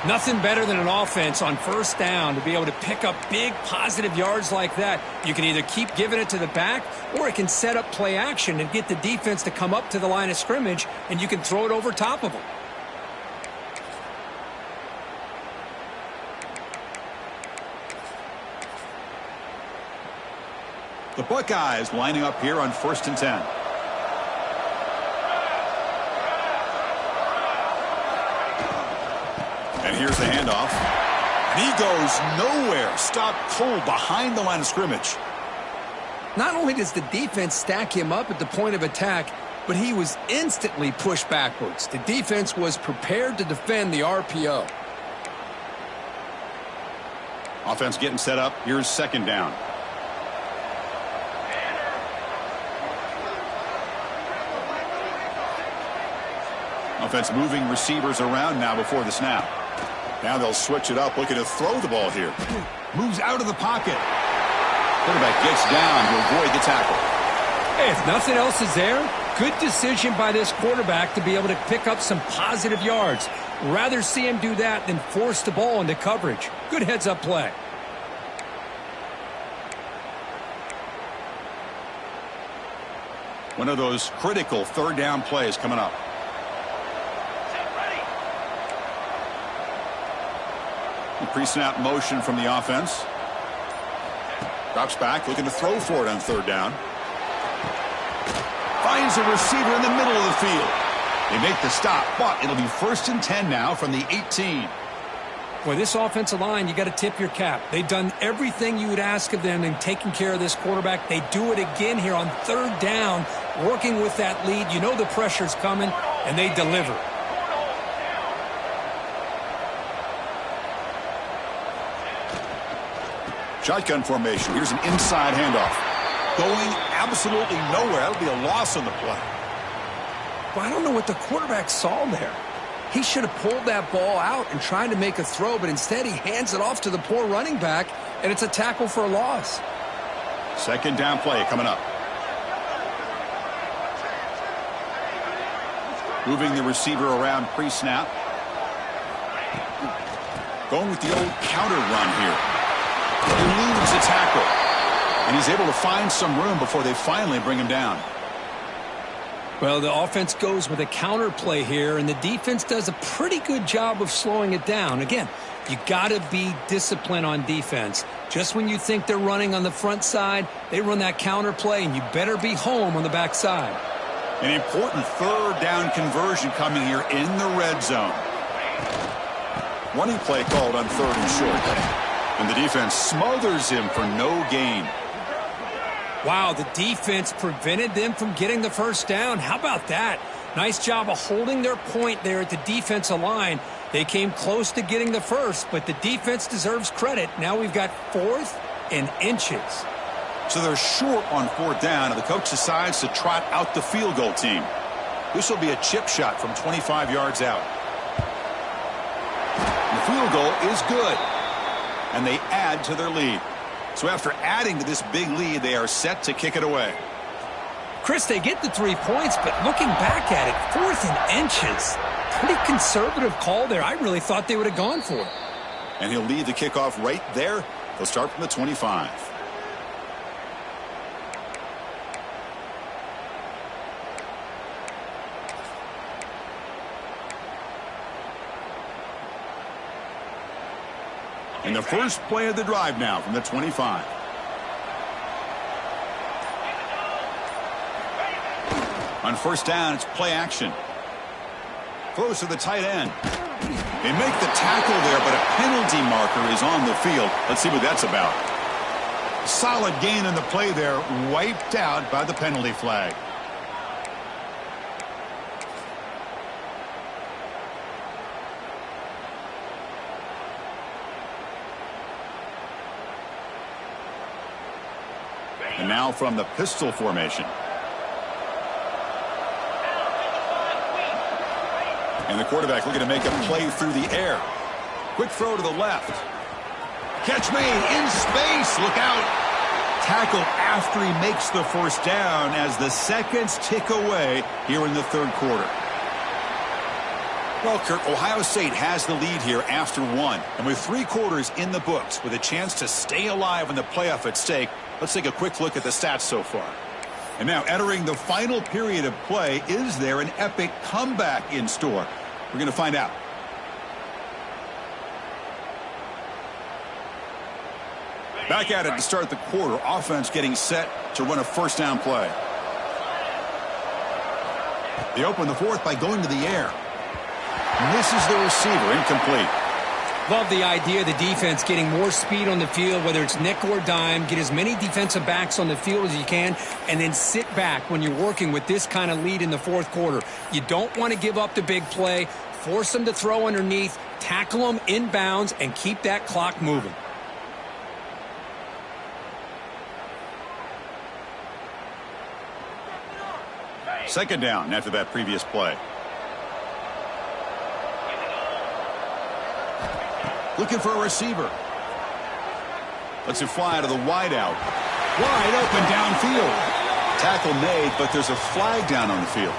Nothing better than an offense on 1st down to be able to pick up big positive yards like that. You can either keep giving it to the back, or it can set up play action and get the defense to come up to the line of scrimmage, and you can throw it over top of them. The Buckeyes lining up here on 1st and 10. And here's the handoff. And he goes nowhere. Stopped cold behind the line of scrimmage. Not only does the defense stack him up at the point of attack, but he was instantly pushed backwards. The defense was prepared to defend the RPO. Offense getting set up. Here's 2nd down. Offense moving receivers around now before the snap. Now they'll switch it up, looking to throw the ball here. Moves out of the pocket. Quarterback gets down to avoid the tackle. Hey, if nothing else is there, good decision by this quarterback to be able to pick up some positive yards. Rather see him do that than force the ball into coverage. Good heads-up play. One of those critical 3rd down plays coming up. Pre-snap motion from the offense. Drops back, looking to throw for it on 3rd down. Finds a receiver in the middle of the field. They make the stop, but it'll be 1st and 10 now from the 18. Boy, this offensive line, you got to tip your cap. They've done everything you would ask of them in taking care of this quarterback. They do it again here on 3rd down, working with that lead. You know the pressure's coming, and they deliver. Shotgun formation. Here's an inside handoff. Going absolutely nowhere. That'll be a loss on the play. Well, I don't know what the quarterback saw there. He should have pulled that ball out and tried to make a throw, but instead he hands it off to the poor running back, and it's a tackle for a loss. 2nd down play coming up. Moving the receiver around pre-snap. Going with the old counter run here. He eludes the tackle, and he's able to find some room before they finally bring him down. Well, the offense goes with a counter play here, and the defense does a pretty good job of slowing it down. Again, you got to be disciplined on defense. Just when you think they're running on the front side, they run that counter play, and you better be home on the back side. An important 3rd down conversion coming here in the red zone. Running play called on 3rd and short. And the defense smothers him for no gain. Wow, the defense prevented them from getting the 1st down. How about that? Nice job of holding their point there at the defensive line. They came close to getting the 1st, but the defense deserves credit. Now we've got 4th and inches. So they're short on 4th down, and the coach decides to trot out the field goal team. This will be a chip shot from 25 yards out. And the field goal is good. And they add to their lead. So after adding to this big lead, they are set to kick it away. Chris, they get the 3 points, but looking back at it, 4th and inches. Pretty conservative call there. I really thought they would have gone for it. And he'll lead the kickoff right there. They'll start from the 25. And the first play of the drive now from the 25. On 1st down, it's play action. Throws to the tight end. They make the tackle there, but a penalty marker is on the field. Let's see what that's about. Solid gain in the play there, wiped out by the penalty flag. And now from the pistol formation. And the quarterback looking to make a play through the air. Quick throw to the left. Catch made in space. Look out. Tackle after he makes the first down as the seconds tick away here in the third quarter. Well, Kirk, Ohio State has the lead here after one. And with 3 quarters in the books, with a chance to stay alive in the playoff at stake, let's take a quick look at the stats so far. And now entering the final period of play, is there an epic comeback in store? We're going to find out. Back at it to start the quarter. Offense getting set to run a first down play. They open the fourth by going to the air. Misses the receiver, incomplete. Love the idea of the defense getting more speed on the field, whether it's nickel or dime. Get as many defensive backs on the field as you can, and then sit back when you're working with this kind of lead in the fourth quarter. You don't want to give up the big play. Force them to throw underneath, tackle them inbounds, and keep that clock moving. Second down after that previous play. Looking for a receiver. Lets it fly to the wideout. Wide open downfield. Tackle made, but there's a flag down on the field.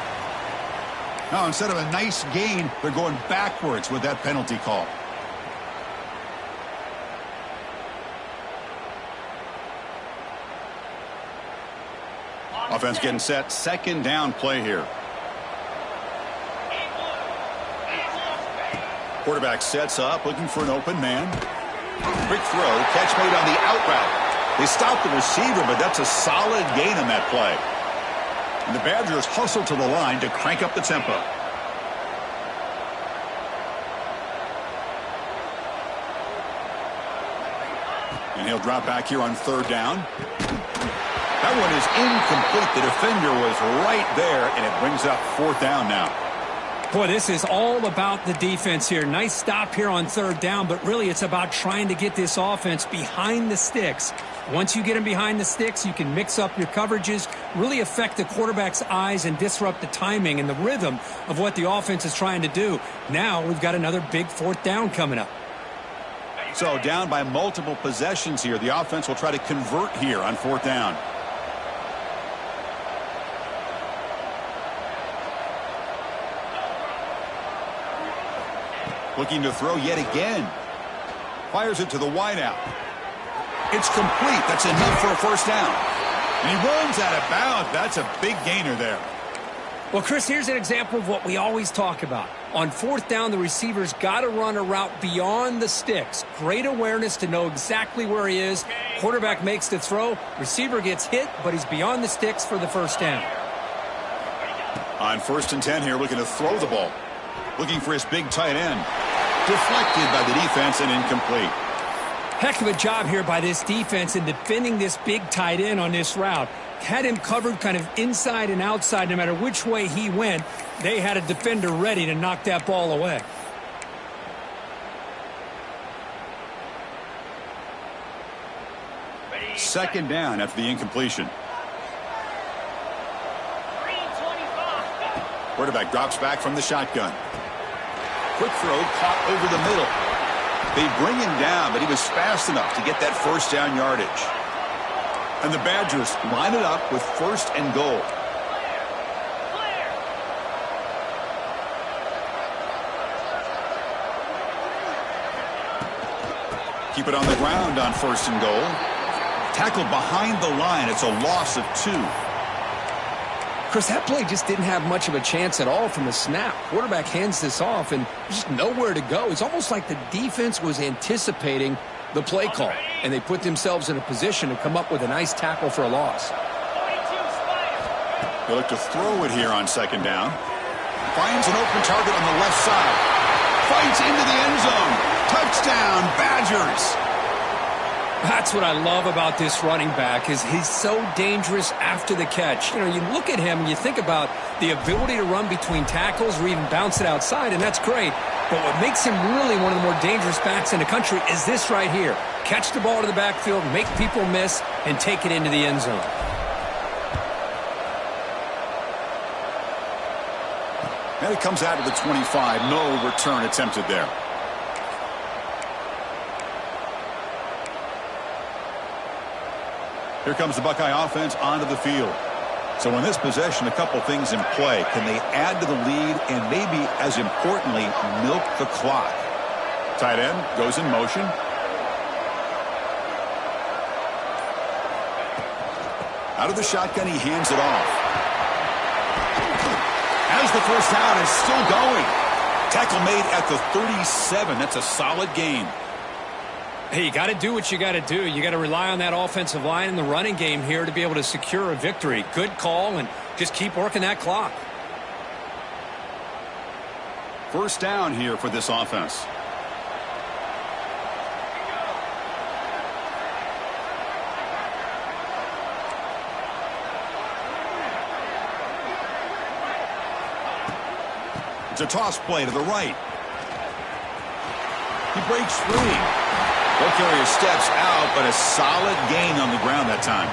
Now, instead of a nice gain, they're going backwards with that penalty call. Offense getting set. Second down play here. Quarterback sets up, looking for an open man. Quick throw, catch made on the out route. They stopped the receiver, but that's a solid gain on that play. And the Badgers hustle to the line to crank up the tempo. And he'll drop back here on third down. That one is incomplete. The defender was right there, and it brings up fourth down now. Boy, this is all about the defense here. Nice stop here on third down, but really it's about trying to get this offense behind the sticks. Once you get them behind the sticks, you can mix up your coverages, really affect the quarterback's eyes and disrupt the timing and the rhythm of what the offense is trying to do. Now we've got another big fourth down coming up. So down by multiple possessions here. The offense will try to convert here on fourth down. Looking to throw yet again. Fires it to the wideout. It's complete. That's enough for a first down. And he runs out of bounds. That's a big gainer there. Well, Chris, here's an example of what we always talk about. On fourth down, the receiver's got to run a route beyond the sticks. Great awareness to know exactly where he is. Quarterback makes the throw. Receiver gets hit, but he's beyond the sticks for the first down. On 1st and 10 here, looking to throw the ball. Looking for his big tight end. Deflected by the defense and incomplete. Heck of a job here by this defense in defending this big tight end on this route. Had him covered kind of inside and outside no matter which way he went. They had a defender ready to knock that ball away. Second down after the incompletion. Quarterback drops back from the shotgun. Quick throw caught over the middle. They bring him down, but he was fast enough to get that first down yardage. And the Badgers line it up with 1st and goal. Keep it on the ground on 1st and goal. Tackled behind the line. It's a loss of 2. Chris, that play just didn't have much of a chance at all from the snap. Quarterback hands this off and just nowhere to go. It's almost like the defense was anticipating the play call, and they put themselves in a position to come up with a nice tackle for a loss. They look to throw it here on second down. Finds an open target on the left side. Fights into the end zone. Touchdown, Badgers. That's what I love about this running back is he's so dangerous after the catch. You know, you look at him and you think about the ability to run between tackles or even bounce it outside, and that's great. But what makes him really one of the more dangerous backs in the country is this right here. Catch the ball to the backfield, make people miss, and take it into the end zone. And it comes out to the 25. No return attempted there. Here comes the Buckeye offense onto the field. So in this possession, a couple things in play. Can they add to the lead and maybe, as importantly, milk the clock? Tight end goes in motion. Out of the shotgun, he hands it off. As the first down is still going. Tackle made at the 37. That's a solid gain. Hey, you got to do what you got to do. You got to rely on that offensive line in the running game here to be able to secure a victory. Good call, and just keep working that clock. First down here for this offense. It's a toss play to the right. He breaks free. Ball carrier steps out, but a solid gain on the ground that time.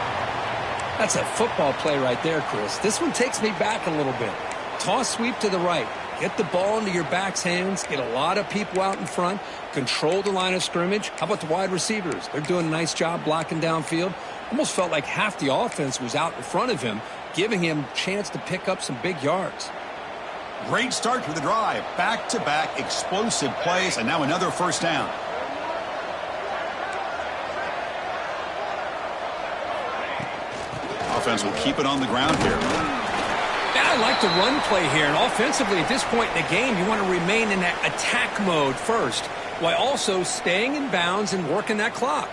That's a football play right there, Chris. This one takes me back a little bit. Toss sweep to the right. Get the ball into your back's hands. Get a lot of people out in front. Control the line of scrimmage. How about the wide receivers? They're doing a nice job blocking downfield. Almost felt like half the offense was out in front of him, giving him a chance to pick up some big yards. Great start to the drive. Back-to-back explosive plays, and now another first down. Offense will keep it on the ground here. Yeah, I like the run play here. And offensively, at this point in the game, you want to remain in that attack mode first, while also staying in bounds and working that clock.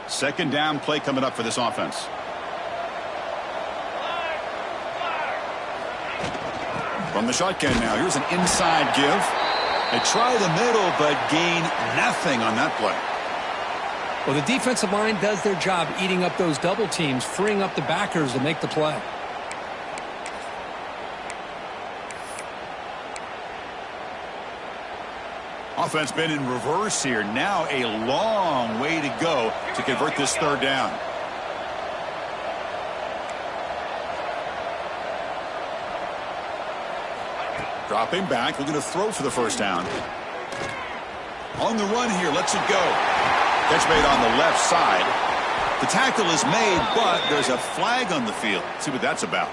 Second down play coming up for this offense. From the shotgun now, here's an inside give. They try the middle, but gain nothing on that play. Well, the defensive line does their job eating up those double teams, freeing up the backers to make the play. Offense been in reverse here. Now a long way to go to convert this third down. Dropping back, looking to throw for the first down. On the run here, lets it go. Catch made on the left side. The tackle is made, but there's a flag on the field. Let's see what that's about.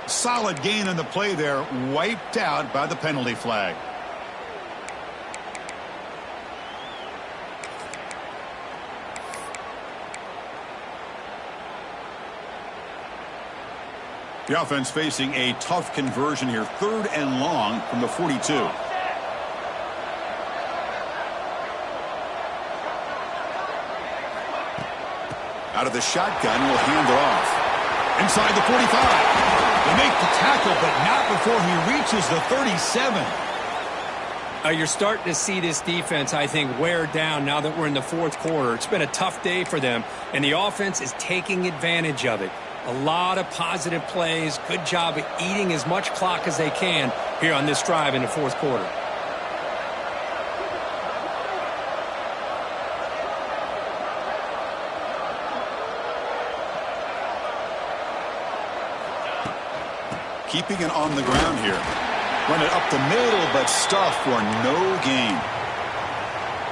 Solid gain on the play there, wiped out by the penalty flag. The offense facing a tough conversion here. 3rd and long from the 42. Out of the shotgun, will hand it off. Inside the 45. They make the tackle, but not before he reaches the 37. You're starting to see this defense, I think, wear down now that we're in the 4th quarter. It's been a tough day for them, and the offense is taking advantage of it. A lot of positive plays. Good job of eating as much clock as they can here on this drive in the 4th quarter. Keeping it on the ground here. Run it up the middle, but stuffed for no gain.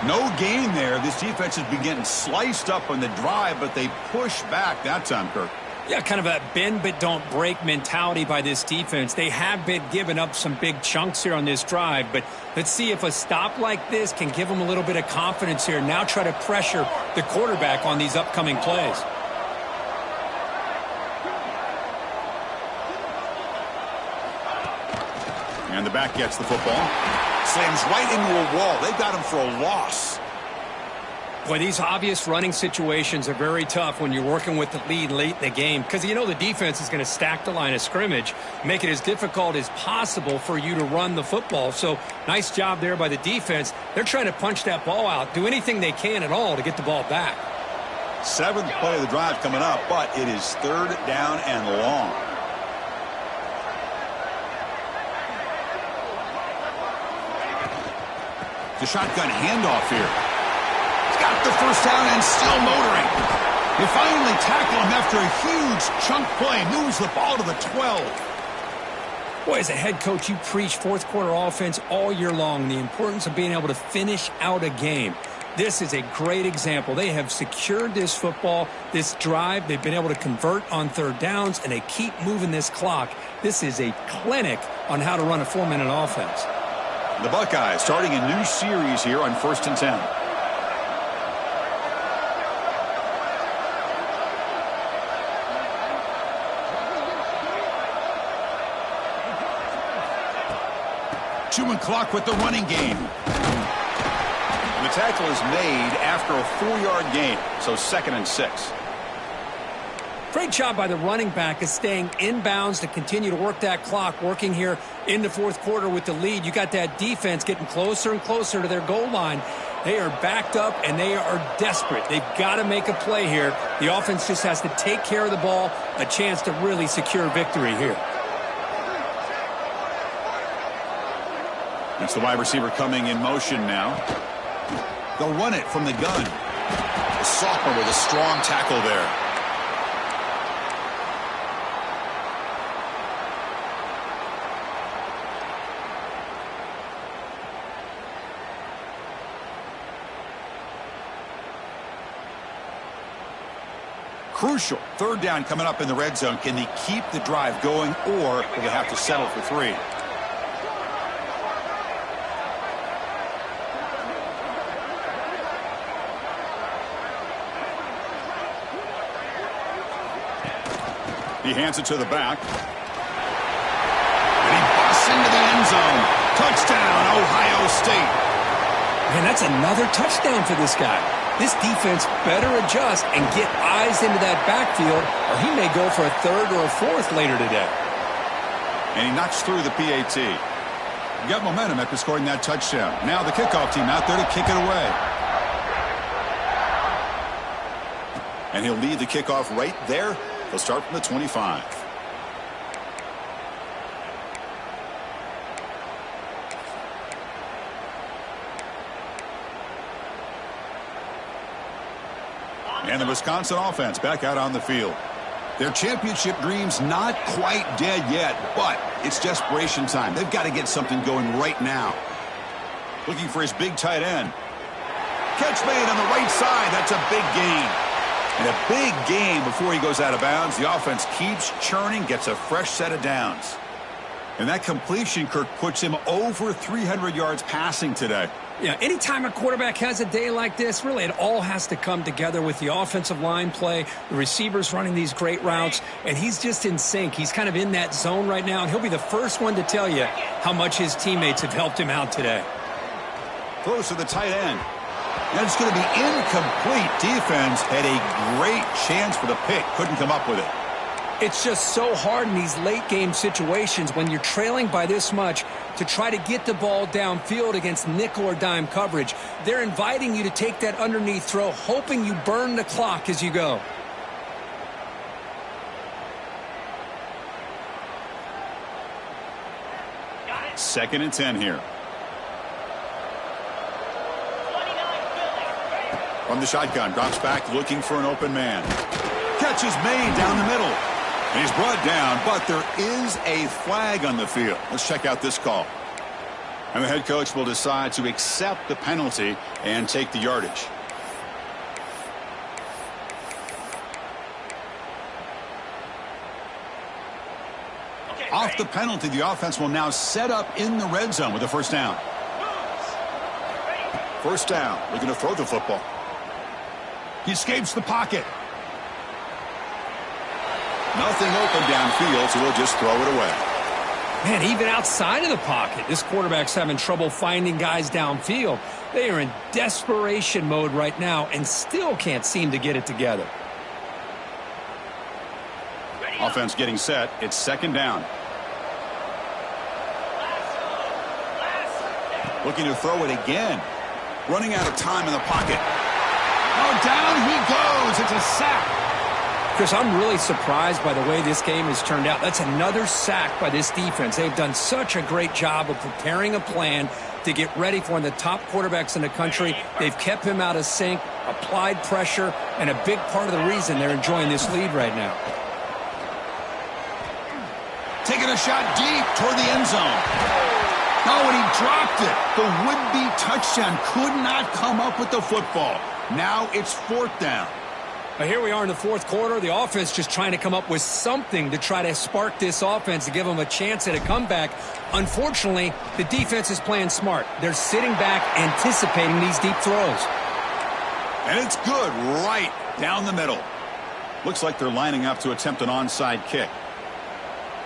No gain there. This defense has been getting sliced up on the drive, but they push back that time, Kirk. Yeah, kind of a bend but don't break mentality by this defense. They have been giving up some big chunks here on this drive, but let's see if a stop like this can give them a little bit of confidence here. Now try to pressure the quarterback on these upcoming plays. And the back gets the football. Slams right into a wall. They got him for a loss. Boy, these obvious running situations are very tough when you're working with the lead late in the game because you know the defense is going to stack the line of scrimmage, make it as difficult as possible for you to run the football. So nice job there by the defense. They're trying to punch that ball out, do anything they can at all to get the ball back. Seventh play of the drive coming up, but it is third down and long. The shotgun handoff here. He's got the first down and still motoring. They finally tackle him after a huge chunk play. Moves the ball to the 12. Boy, as a head coach, you preach fourth quarter offense all year long. The importance of being able to finish out a game. This is a great example. They have secured this football, this drive. They've been able to convert on third downs, and they keep moving this clock. This is a clinic on how to run a 4-minute offense. The Buckeyes starting a new series here on 1st and 10. Chewing clock with the running game. The tackle is made after a 4-yard gain, so 2nd and 6. Great job by the running back of staying inbounds to continue to work that clock, working here in the fourth quarter with the lead. You got that defense getting closer and closer to their goal line. They are backed up, and they are desperate. They've got to make a play here. The offense just has to take care of the ball, a chance to really secure victory here. That's the wide receiver coming in motion now. They'll run it from the gun. The sophomore with a strong tackle there. Crucial. Third down coming up in the red zone. Can they keep the drive going, or will they have to settle for 3? He hands it to the back. And he busts into the end zone. Touchdown, Ohio State. Man, that's another touchdown for this guy. This defense better adjust and get eyes into that backfield, or he may go for a 3rd or a 4th later today. And he knocks through the PAT. You got momentum after scoring that touchdown. Now the kickoff team out there to kick it away. And he'll lead the kickoff right there. They'll start from the 25. And the Wisconsin offense back out on the field. Their championship dreams not quite dead yet, but it's desperation time. They've got to get something going right now. Looking for his big tight end. Catch made on the right side. That's a big gain. And a big gain before he goes out of bounds. The offense keeps churning, gets a fresh set of downs. And that completion, Kirk, puts him over 300 yards passing today. Yeah, anytime a quarterback has a day like this, really it all has to come together with the offensive line play, the receivers running these great routes, and he's just in sync. He's kind of in that zone right now, and he'll be the first one to tell you how much his teammates have helped him out today. Throws to the tight end. And it's going to be incomplete. Defense had a great chance for the pick. Couldn't come up with it. It's just so hard in these late game situations when you're trailing by this much to try to get the ball downfield against nickel or dime coverage. They're inviting you to take that underneath throw, hoping you burn the clock as you go. Second and 10 here. From the shotgun, drops back looking for an open man. Catch is made down the middle. And he's brought down, but there is a flag on the field. Let's check out this call. And the head coach will decide to accept the penalty and take the yardage. Off the penalty, the offense will now set up in the red zone with a first down. First down, looking to throw the football. He escapes the pocket. Nothing open downfield, so he'll just throw it away. Man, even outside of the pocket, this quarterback's having trouble finding guys downfield. They are in desperation mode right now and still can't seem to get it together. Offense getting set. It's second down. Looking to throw it again. Running out of time in the pocket. Oh, down he goes. It's a sack. Chris, I'm really surprised by the way this game has turned out. That's another sack by this defense. They've done such a great job of preparing a plan to get ready for one of the top quarterbacks in the country. They've kept him out of sync, applied pressure, and a big part of the reason they're enjoying this lead right now. Taking a shot deep toward the end zone. Oh, and he dropped it. The would-be touchdown could not come up with the football. Now it's 4th down. But here we are in the 4th quarter. The offense just trying to come up with something to try to spark this offense to give them a chance at a comeback. Unfortunately, the defense is playing smart. They're sitting back, anticipating these deep throws. And it's good right down the middle. Looks like they're lining up to attempt an onside kick.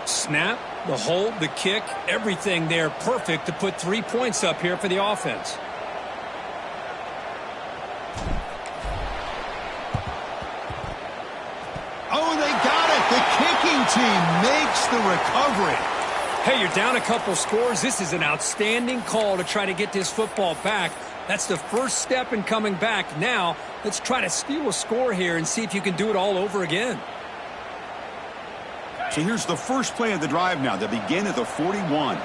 Snap, the hold, the kick, everything there perfect to put 3 points up here for the offense. Oh, they got it. The kicking team makes the recovery. Hey, you're down a couple scores. This is an outstanding call to try to get this football back. That's the first step in coming back. Now, let's try to steal a score here and see if you can do it all over again. So here's the first play of the drive now. They begin at the 41.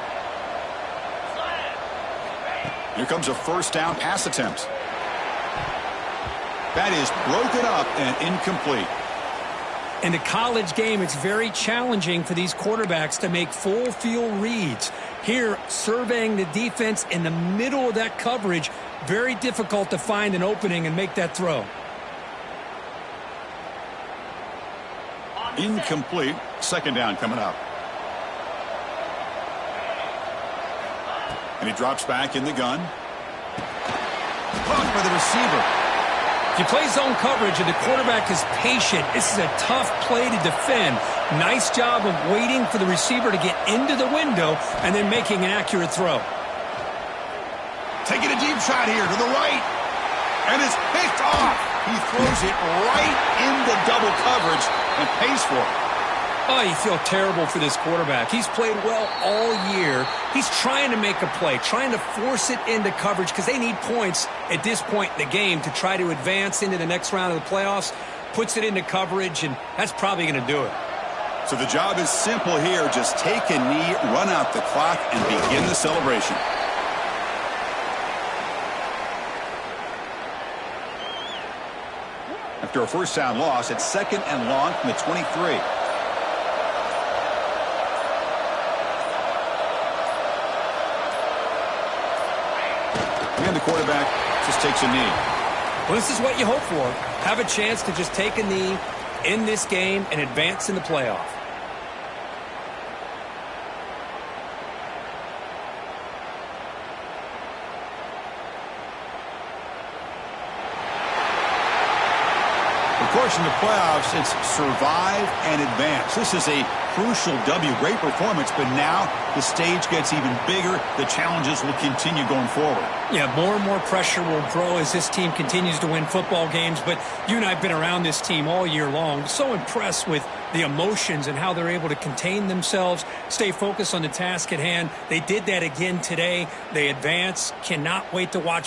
Here comes a first down pass attempt. That is broken up and incomplete. In the college game, it's very challenging for these quarterbacks to make full field reads. Here, surveying the defense in the middle of that coverage, very difficult to find an opening and make that throw. Incomplete. 2nd down coming up. And he drops back in the gun. Caught by the receiver. If you play zone coverage and the quarterback is patient, this is a tough play to defend. Nice job of waiting for the receiver to get into the window and then making an accurate throw. Taking a deep shot here to the right. And it's picked off. He throws it right into double coverage and pays for it. Oh, you feel terrible for this quarterback. He's played well all year. He's trying to make a play, trying to force it into coverage because they need points at this point in the game to try to advance into the next round of the playoffs. Puts it into coverage, and that's probably going to do it. So the job is simple here. Just take a knee, run out the clock, and begin the celebration. After a first down loss, it's 2nd and long from the 23. And the quarterback just takes a knee. Well, this is what you hope for. Have a chance to just take a knee in this game and advance in the playoff. Of course, in the playoffs, it's survive and advance. This is a crucial W. Great performance, but now the stage gets even bigger. The challenges will continue going forward. Yeah, more and more pressure will grow as this team continues to win football games. But you and I have been around this team all year long. So impressed with the emotions and how they're able to contain themselves, stay focused on the task at hand. They did that again today. They advance. Cannot wait to watch